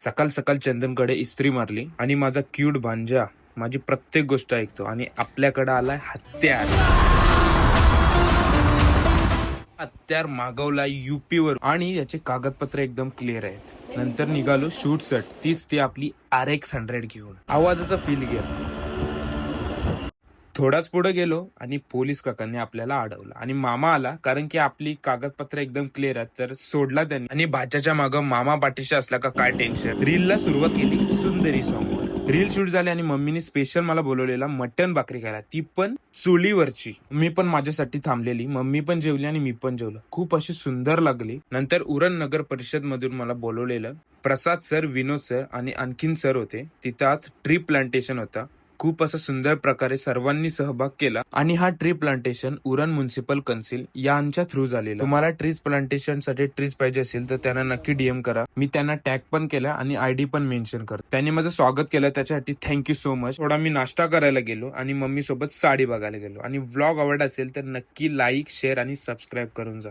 सकाळ सकाळ चंदनकडे इस्त्री मारली आणि माझा क्यूट भांजा माझी प्रत्येक गोष्ट ऐकतो आणि आपल्याकडे आलाय हत्यार. हत्यार मागवलाय युपी वर आणि याचे कागदपत्र एकदम क्लिअर आहेत. नंतर निघालो शूट सेट, तीच ती आपली RX 100 घेऊन. आवाजाचा फील घ्या. थोडाच पुढे गेलो आणि पोलीस काकांनी आपल्याला अडवलं आणि मामा आला, कारण की आपली कागदपत्र एकदम क्लिअर आहेत. तर सोडला त्यांनी आणि भाच्याच्या मागं मामा पाठीशी असला का काय टेन्शन. रीलला सुरुवात केली सुंदरी सॉन्गवर. रील शूट झाली आणि मम्मीने स्पेशल मला बोलवलेला मटन भाकरी खायला, ती पण चुलीवरची. मी पण माझ्यासाठी थांबलेली. मम्मी पण जेवली आणि मी पण जेवलो. खूप अशी सुंदर लागली. नंतर उरण नगर परिषद मधून मला बोलवलेलं. प्रसाद सर, विनोद सर आणि आणखीन सर होते. तिथं आज ट्री प्लांटेशन होता. खूप असं सुंदर प्रकारे सर्वांनी सहभाग केला आणि हा tree plantation Uran municipal council यांच्या थ्रू झालेला. तुम्हाला ट्रीज प्लांटेशन साठी ट्रीज पाहिजे असेल तर त्यांना नक्की DM करा. मी त्यांना टॅग पण केला आणि ID पण मेन्शन करतो. त्यांनी माझं स्वागत केलं, त्याच्यासाठी थँक्यू सो मच. थोडा मी नाश्ता करायला गेलो आणि मम्मी सोबत साडी बघायला गेलो. आणि व्लॉग आवडला असेल तर नक्की लाईक, शेअर आणि सबस्क्राईब करून जा.